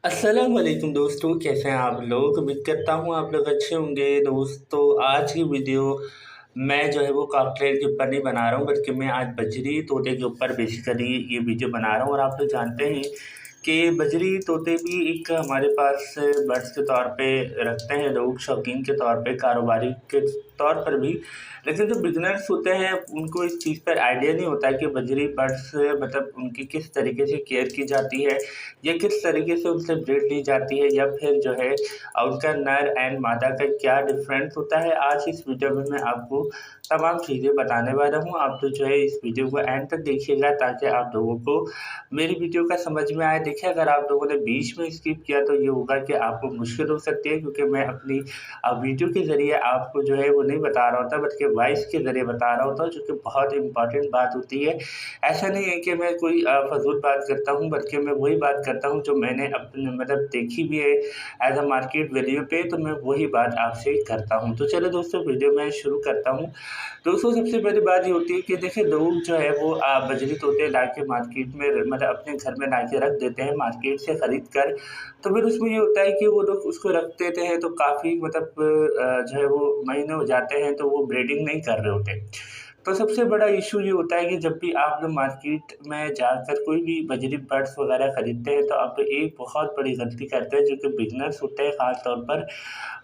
अस्सलाम वालेकुम दोस्तों, कैसे हैं आप लोग। उम्मीद करता हूँ आप लोग अच्छे होंगे। दोस्तों, आज की वीडियो मैं जो है वो कॉकटेल के ऊपर नहीं बना रहा हूँ, बल्कि मैं आज बजरी तोते के ऊपर बेसिकली ये वीडियो बना रहा हूँ। और आप लोग जानते हैं कि बजरी तोते भी एक हमारे पास बर्ड्स के तौर पे रखते हैं लोग, शौकीन के तौर पे, कारोबारी के तौर पर भी। लेकिन जो बिगनर्स होते हैं उनको इस चीज़ पर आइडिया नहीं होता है कि बजरी बर्ड्स मतलब उनकी किस तरीके से केयर की जाती है, या किस तरीके से उनसे ब्रीड ली जाती है, या फिर जो है उनका नर एंड मादा का क्या डिफरेंस होता है। आज इस वीडियो में मैं आपको तमाम चीज़ें बताने वाला हूँ। आप तो जो है इस वीडियो को एंड तक देखिएगा, ताकि आप लोगों को मेरी वीडियो का समझ में आए। देखिए, अगर आप लोगों ने बीच में स्किप किया तो ये होगा कि आपको मुश्किल हो सकती है, क्योंकि मैं अपनी वीडियो के ज़रिए आपको जो है वो नहीं बता रहा होता, बल्कि वॉइस के ज़रिए बता रहा होता हूँ, जो कि बहुत इंपॉर्टेंट बात होती है। ऐसा नहीं है कि मैं कोई फ़ज़ूल बात करता हूँ, बल्कि मैं वही बात करता हूँ जो मैंने अपने मतलब देखी भी है एज़ अ मार्केट वैल्यू पे, तो मैं वही बात आपसे करता हूँ। तो चलो दोस्तों, वीडियो मैं शुरू करता हूँ। दोस्तों, सबसे पहली बात ये होती है कि देखिए, लोग जो है वो बजरी तोते ला के मार्केट में मतलब अपने घर में ला के रख देते हैं मार्केट से ख़रीद कर। तो फिर उसमें ये होता है कि वो लोग उसको रख देते हैं, तो काफ़ी मतलब जो है वो महीने हो जाते हैं, तो वो ब्रीडिंग नहीं कर रहे होते। तो सबसे बड़ा इश्यू ये होता है कि जब भी आप लोग मार्केट में जाकर कोई भी बजरी बर्ड्स वगैरह खरीदते हैं, तो आप एक बहुत बड़ी गलती करते हैं, जो कि बिगिनर्स होते हैं ख़ास तौर पर।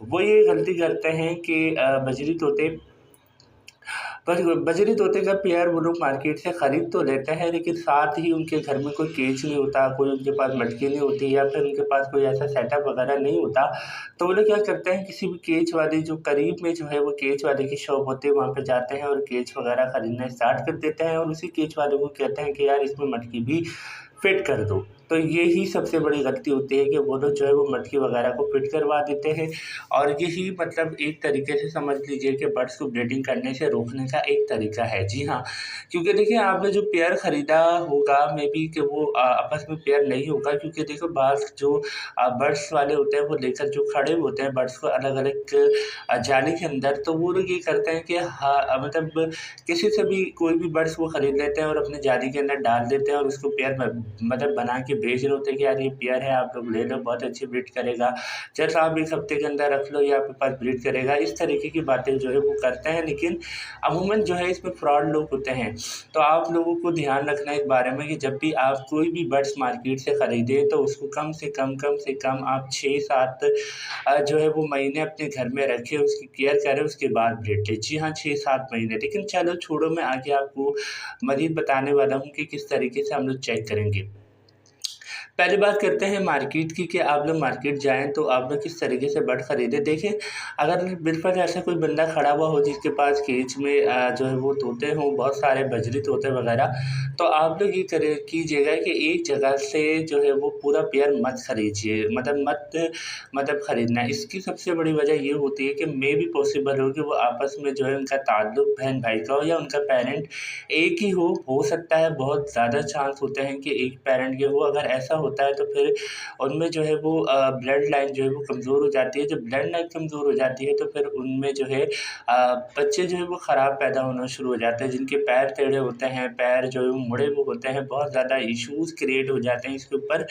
वो ये गलती करते हैं कि बजरी तोते बजरी तोते का पेयर वो लोग मार्केट से खरीद तो लेते हैं, लेकिन साथ ही उनके घर में कोई केज नहीं होता, कोई उनके पास मटकी नहीं होती, या फिर उनके पास कोई ऐसा सेटअप वगैरह नहीं होता। तो वो लोग क्या करते हैं, किसी भी केज वाले जो करीब में जो है वो केज वाले की शॉप होती है, वहाँ पे जाते हैं और केज वगैरह खरीदना स्टार्ट कर देते हैं, और उसी केज वाले को कहते हैं कि यार इसमें मटकी भी फिट कर दो। तो यही सबसे बड़ी गलती होती है कि वो लोग जो है वो मटकी वगैरह को फिट करवा देते हैं। और यही मतलब एक तरीके से समझ लीजिए कि बर्ड्स को ब्रीडिंग करने से रोकने का एक तरीका है। जी हाँ, क्योंकि देखिए, आपने जो पेयर खरीदा होगा, मे बी कि वो आपस में पेयर नहीं होगा, क्योंकि देखो बाज़ जो बर्ड्स वाले होते हैं वो लेकर जो खड़े होते हैं बर्ड्स को अलग-अलग जाली के अंदर, तो वो लोग ये करते हैं कि हाँ, मतलब किसी से भी कोई भी बर्ड्स वो खरीद लेते हैं और अपने जाली के अंदर डाल देते हैं, और उसको पेयर मतलब बना के बेच रहे होते हैं कि यार ये पेयर है, आप लोग ले लो, बहुत अच्छी ब्रीड करेगा। चल आप 1 हफ्ते के अंदर रख लो, ये आपके पास ब्रीड करेगा। इस तरीके की बातें जो है वो करते हैं, लेकिन अमूमन जो है इसमें फ्रॉड लोग होते हैं। तो आप लोगों को ध्यान रखना है इस बारे में कि जब भी आप कोई भी बर्ड्स मार्केट से खरीदें, तो उसको कम से कम आप 6-7 जो है वो महीने अपने घर में रखें, उसकी केयर करें, उसके बाद ब्रीड लें। जी हाँ, 6-7 महीने। लेकिन चलो छोड़ो, मैं आगे आपको मज़ीद बताने वाला हूँ कि किस तरीके से हम लोग चेक करेंगे। पहली बात करते हैं मार्केट की, कि आप लोग मार्केट जाएँ तो आप लोग किस तरीके से बर्ड खरीदें। देखिए, अगर बिल्कुल ऐसा कोई बंदा खड़ा हुआ हो जिसके पास केज में जो है वो तोते हों, बहुत सारे बजरी तोते वगैरह, तो आप लोग ये करे कीजिएगा कि एक जगह से जो है वो पूरा पेयर मत खरीदिए, मतलब खरीदना। इसकी सबसे बड़ी वजह ये होती है कि मे बी पॉसिबल हो कि वो आपस में जो है उनका ताल्लुक बहन-भाई का हो, या उनका पेरेंट एक ही हो सकता है, बहुत ज़्यादा चांस होते हैं कि एक पेरेंट के हो। अगर ऐसा होता है तो फिर उनमें जो है वो ब्लड लाइन जो है वो कमज़ोर हो जाती है। जब ब्लड लाइन कमज़ोर हो जाती है, तो फिर उनमें जो है बच्चे जो है वो ख़राब पैदा होना शुरू हो जाते हैं, जिनके पैर टेढ़े होते हैं, पैर जो है वो मुड़े हुए होते हैं, बहुत ज़्यादा इश्यूज़ क्रिएट हो जाते हैं इसके ऊपर।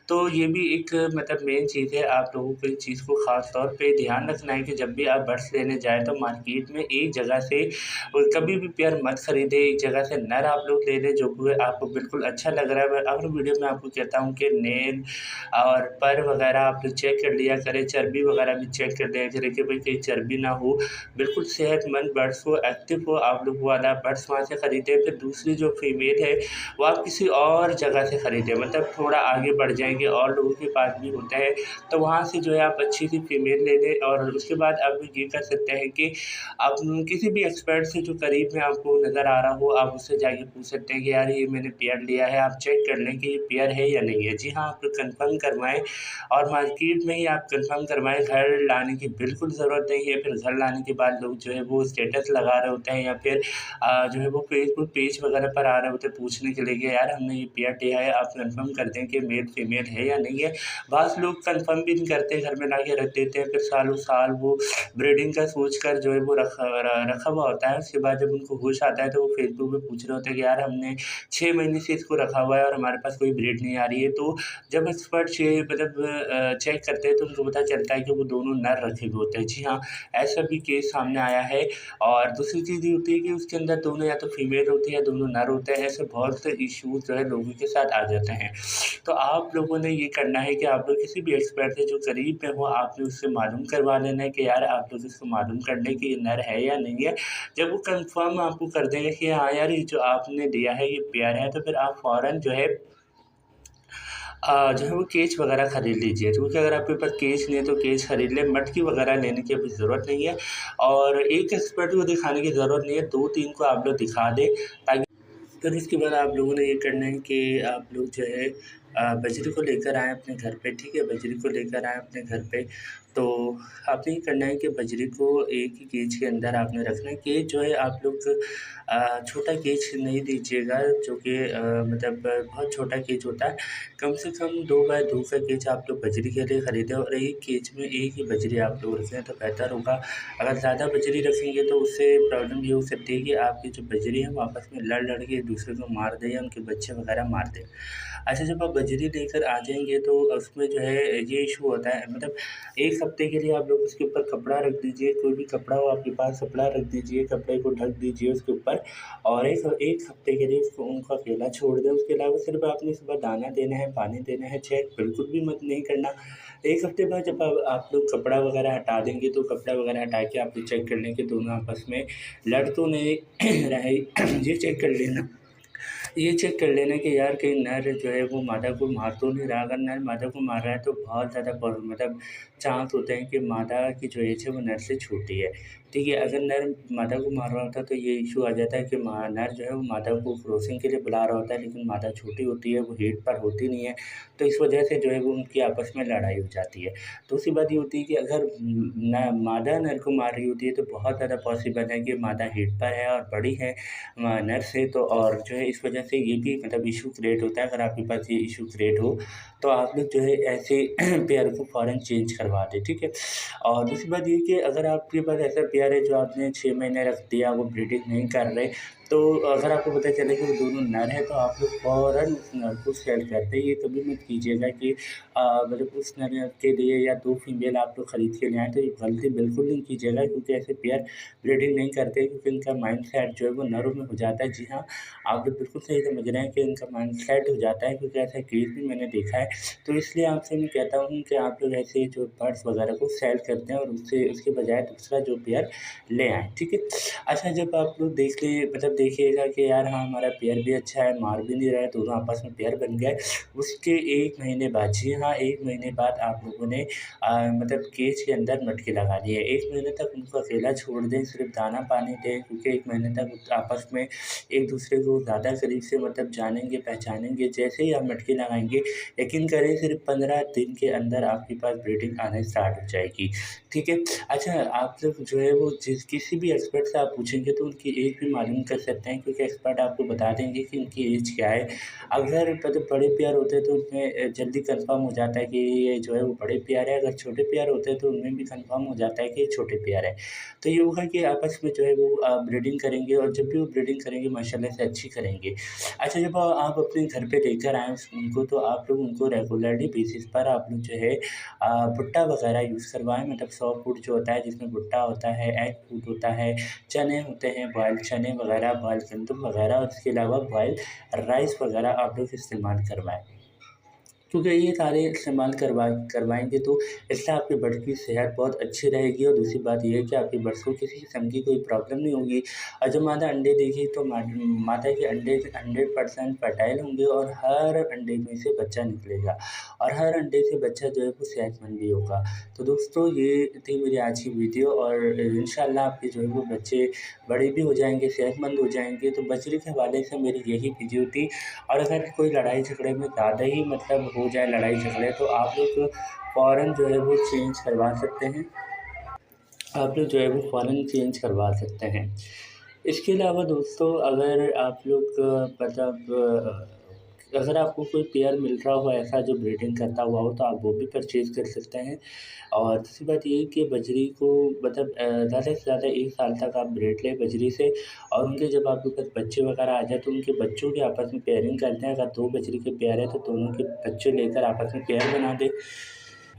तो ये भी एक मतलब मेन चीज़ है, आप लोगों को इस चीज़ को ख़ास तौर पे ध्यान रखना है कि जब भी आप बर्ड्स लेने जाएँ, तो मार्केट में एक जगह से और कभी भी पेयर मत खरीदें, एक जगह से नर आप लोग ले लें, जो कि आपको बिल्कुल अच्छा लग रहा है। मैं हर वीडियो में आपको कहता हूँ कि नेल और पर वगैरह आप लोग चेक कर लिया करें, चर्बी वगैरह भी चेक कर लिया करें कि भाई कहीं चर्बी ना हो, बिल्कुल सेहतमंद बर्ड्स हो, एक्टिव हो, आप लोग वो वाला बर्ड्स वहाँ से खरीदें। फिर दूसरी जो फीमेल है, वो आप किसी और जगह से खरीदें, मतलब थोड़ा आगे बढ़ जाएँगे, और लोगों के पास भी होता है, तो वहाँ से जो है आप अच्छी सी फीमेल ले लें। और उसके बाद आप ये कर सकते हैं कि आप किसी भी एक्सपर्ट से जो करीब में आपको नज़र आ रहा हो, आप उससे जाके पूछ सकते हैं कि यार ये मैंने पेयर लिया है, आप चेक कर लें कि ये पेयर है या नहीं है। जी हाँ, आप कन्फर्म करवाएँ, और मार्केट में ही आप कन्फर्म करवाएँ, घर लाने की बिल्कुल ज़रूरत नहीं है। फिर घर लाने के बाद लोग जो है वो स्टेटस लगा रहे होते हैं, या फिर जो है वो फेसबुक पेज वगैरह पर आ रहे होते हैं पूछने के लिए कि यार हमने ये पेयर लिया है, आप कन्फर्म कर दें कि मेल फीमेल है या नहीं है। बाज़ लोग कन्फर्म भी नहीं करते, घर में ला के रख देते हैं, फिर सालों साल वो ब्रीडिंग का सोचकर जो है वो रखा हुआ होता है। उसके बाद जब उनको होश आता है, तो वो फेसबुक पे पूछ रहे होते हैं कि यार हमने 6 महीने से इसको रखा हुआ है और हमारे पास कोई ब्रीड नहीं आ रही है। तो तो जब एक्सपर्ट चेक करते हैं तो उनको पता चलता है कि वो दोनों नर रखे हुए होते हैं। जी हाँ, ऐसा भी केस सामने आया है। और दूसरी चीज़ ये होती है कि उसके अंदर दोनों या तो फीमेल होती है या दोनों नर होते हैं। ऐसे बहुत से इश्यूज़ जो है लोगों के साथ आ जाते हैं। तो आप लोगों ने ये करना है कि आप लोग किसी भी एक्सपर्ट से जो करीब में हो, आपने उससे मालूम करवा लेना है कि यार आप लोग इसको मालूम कर लें कि ये नर है या नहीं है। जब वो कंफ़र्म आपको कर देंगे कि हाँ यार, ये जो आपने दिया है ये पेयर है, तो फिर आप फ़ौरन जो है वो केज वगैरह ख़रीद लीजिए, क्योंकि अगर आपके पास केज नहीं है तो केज ख़रीद लें। मटकी वगैरह लेने की अभी ज़रूरत नहीं है और एक एक्सपर्ट को दिखाने की ज़रूरत नहीं है, 2-3 को आप लोग दिखा दें, ताकि फिर उसके बाद आप लोगों ने ये करना है कि आप लोग जो है बजरी को लेकर आएँ अपने घर पे, ठीक है? बजरी को लेकर आएँ अपने घर पे। तो आपने ये करना है कि बजरी को एक ही केज के अंदर आपने रखना है। केज जो है आप लोग छोटा केज नहीं लीजिएगा, जो कि बहुत छोटा केज होता है। कम से कम 2 बाय 2 का केज आप लोग बजरी के लिए खरीदें और एक केज में एक ही बजरी आप लोग रखें तो बेहतर होगा। अगर ज़्यादा बजरी रखेंगे तो उससे प्रॉब्लम ये हो सकती है कि आपकी जो बजरी है वो आपस में लड़ के एक दूसरे को मार दे या उनके बच्चे वगैरह मार दे। अच्छा, जब आप बजरी लेकर आ जाएँगे तो उसमें जो है ये इश्यू होता है, 1 हफ़्ते के लिए आप लोग उसके ऊपर कपड़ा रख दीजिए, कोई भी कपड़ा हो आपके पास, कपड़ा रख दीजिए, कपड़े को ढक दीजिए उसके ऊपर और 1 हफ़्ते के लिए उनको अकेला छोड़ दें। उसके अलावा सिर्फ़ आपने सुबह दाना देना है, पानी देना है, चेक बिल्कुल भी मत नहीं करना। 1 हफ़्ते बाद जब आप लोग कपड़ा वगैरह हटा देंगे तो कपड़ा वगैरह हटा के आप लोग चेक कर लें कि दोनों आपस में लड़ तो नहीं रहे। ये चेक कर लेना। ये चेक कर लेना कि यार कहीं नर जो है वो मादा को मार तो नहीं रहा। अगर नर मादा को मार रहा है तो बहुत ज़्यादा चांस होते हैं कि मादा की जो एज है वो नर से छोटी है, ठीक है? अगर नर मादा को मार रहा होता है तो ये इश्यू आ जाता है कि नर जो है वो मादा को क्रॉसिंग के लिए बुला रहा होता है, लेकिन मादा छोटी होती है, वो हीट पर होती नहीं है, तो इस वजह से जो है वो उनकी आपस में लड़ाई हो जाती है। दूसरी बात ये होती है कि अगर मादा नर को मार रही होती है तो बहुत ज़्यादा पॉसिबल है कि मादा हीट पर है और बड़ी है नर से, तो और जो है इस वजह से ये भी इश्यू क्रिएट होता है। अगर आपके पास ये इश्यू क्रिएट हो तो आप लोग जो है ऐसे पेयर को फ़ौरन चेंज करवा दें, ठीक है? और दूसरी बात ये कि अगर आपके पास ऐसा पेयर है जो आपने 6 महीने रख दिया, वो ब्रीडिंग नहीं कर रहे, तो अगर आपको पता चले कि वो दोनों नर हैं, तो आप लोग फ़ौरन उस नर को सेल कर दें। ये कभी मत कीजिएगा कि उस नर के लिए या 2 फीमेल आप लोग खरीद के ले आएँ, तो ये गलती बिल्कुल नहीं कीजिएगा, क्योंकि ऐसे पेयर ब्रीडिंग नहीं करते, क्योंकि इनका माइंडसेट जो है वो नरों में हो जाता है। जी हाँ, आप लोग बिल्कुल सही समझ रहे हैं कि इनका माइंडसेट हो जाता है, क्योंकि ऐसा केस भी मैंने देखा है। तो इसलिए आपसे मैं कहता हूँ कि आप लोग ऐसे जो बर्ड्स वगैरह को सेल करते हैं और उसके बजाय दूसरा जो पेयर ले आएँ, ठीक है? अच्छा, जब आप लोग देखिएगा कि यार हाँ, हमारा पेयर भी अच्छा है, मार भी नहीं रहा है, दोनों आपस में पेयर बन गए। उसके 1 महीने बाद, जी हाँ, 1 महीने बाद आप लोगों ने केज के अंदर मटकी लगानी है। 1 महीने तक उनको अकेला छोड़ दें, सिर्फ़ दाना-पानी दें, क्योंकि 1 महीने तक आपस में एक-दूसरे को ज़्यादा करीब से जानेंगे, पहचानेंगे। जैसे ही आप मटकी लगाएँगे, यकीन करें सिर्फ़ 15 दिन के अंदर आपके पास ब्रीडिंग आना स्टार्ट हो जाएगी, ठीक है? अच्छा, आप लोग जो है वो किसी भी एक्सपर्ट से आप पूछेंगे तो उनकी एज भी मालूम कर सकते हैं, क्योंकि एक्सपर्ट आपको बता देंगे कि उनकी एज क्या है। अगर बड़े पेयर होते हैं तो उनमें जल्दी कन्फर्म हो जाता है कि ये जो है वो बड़े पेयर है, अगर छोटे पेयर होते हैं तो उनमें भी कन्फर्म हो जाता है कि ये छोटे पेयर है। तो ये होगा कि आपस में जो है वो ब्रीडिंग करेंगे और जब भी वो ब्रीडिंग करेंगे माशाल्लाह से अच्छी करेंगे। अच्छा, जब आप अपने घर पे लेकर आएँ उनको, तो आप लोग उनको रेगुलरली बेसिस पर आप लोग जो है भुट्टा वगैरह यूज़ करवाएँ, सॉफ्ट फूड जो होता है जिसमें भुट्टा होता है, एग फ्रूट होता है, चने होते हैं, बॉइल्ड चने वगैरह, बॉइल्ड गंदम वगैरह और इसके अलावा बॉइल्ड राइस वगैरह आप लोग इस्तेमाल करवाएँ। क्योंकि ये सारे इस्तेमाल करवाएँगे तो इससे आपके बर्ड की सेहत बहुत अच्छी रहेगी और दूसरी बात ये है कि आपके बर्ड्स को किसी किस्म की कोई प्रॉब्लम नहीं होगी। और जब मादा अंडे देगी तो मादा के अंडे 100% फर्टाइल होंगे और हर अंडे में से बच्चा निकलेगा और हर अंडे से बच्चा जो है वो सेहतमंद भी होगा। तो दोस्तों, ये थी मेरी आज की वीडियो और इंशाअल्लाह आपके जो है वो बच्चे बड़े भी हो जाएँगे, सेहतमंद हो जाएँगे। तो बछड़ी के हवाले से मेरी यही वीडियो थी। और अगर कोई लड़ाई झगड़े में ज़्यादा ही हो जाए लड़ाई झगड़े, तो आप लोग फ़ौरन जो है वो चेंज करवा सकते हैं। आप लोग जो है वो फ़ौरन चेंज करवा सकते हैं। इसके अलावा दोस्तों, अगर आप लोग अगर आपको कोई पेयर मिल रहा हो ऐसा जो ब्रीडिंग करता हुआ हो, तो आप वो भी परचेज़ कर सकते हैं। और दूसरी बात ये है कि बजरी को मतलब ज़्यादा से ज़्यादा 1 साल तक आप ब्रीड लें बजरी से, और उनके जब आपके पास बच्चे वगैरह आ जाए, तो उनके बच्चों की आपस में पेयरिंग करते हैं। अगर 2 बजरी के पेयर हैं, तो दोनों के बच्चे लेकर आपस में पेयर बना दें।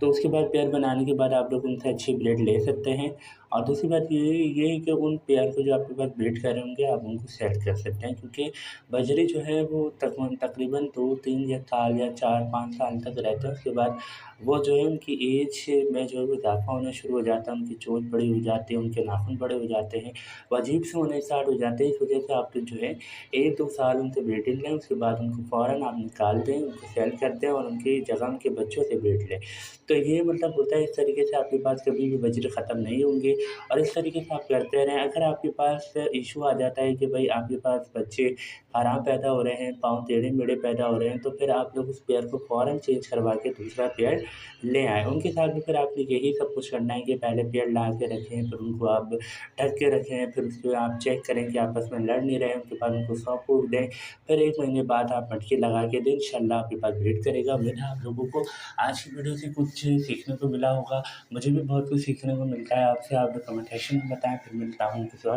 तो उसके बाद पेयर बनाने के बाद आप लोग उनसे अच्छी ब्रीड ले सकते हैं। और दूसरी बात ये है कि उन पेयर को जो आपके पास ब्रीड कर रहे होंगे, आप उनको सेल कर सकते हैं, क्योंकि बजरी जो है वो तकरीबन 2-3 या साल या 4-5 साल तक रहते हैं। उसके बाद वो जो है उनकी एज में जो है वो इज़ाफ़ा होना शुरू हो जाता है, उनकी चोंच बड़ी हो जाती है, उनके नाखून बड़े हो जाते हैं, वो अजीब से होने स्टार्ट हो जाते हैं। इस वजह से आप जो है 1-2 साल उनसे ब्रीडिंग लें, उसके बाद उनको फ़ौरन आप निकाल दें, उनको सेल कर दें और उनकी जगह उनके बच्चों से ब्रीड लें। तो ये मतलब होता है, इस तरीके से आपके पास कभी भी बजरे ख़त्म नहीं होंगे, और इस तरीके से आप करते रहें। अगर आपके पास इश्यू आ जाता है कि भई आपके पास बच्चे खराब पैदा हो रहे हैं, पाँव टेढ़े-मेढ़े पैदा हो रहे हैं, तो फिर आप लोग उस पेयर को फ़ौरन चेंज करवा के दूसरा पेयर ले आएँ। उनके साथ भी फिर आपने यही सब कुछ करना है कि पहले पेयर ला के रखें, फिर उनको आप ढक के रखें, फिर उसके बाद आप चेक करें कि आपस में लड़ नहीं रहे हैं, उसके बाद उनको सौंप-वूप दें। फिर 1 महीने बाद आप मटकी लगा के दें, इंशाअल्लाह आपके पास ब्रीड करेगा। उम्मीद है आप लोगों को आज की वीडियो से कुछ सीखने को मिला होगा। मुझे भी बहुत कुछ सीखने को मिलता है आपसे। आप कमेंट सेक्शन में बताएँ, फिर मिलता हूँ किसी और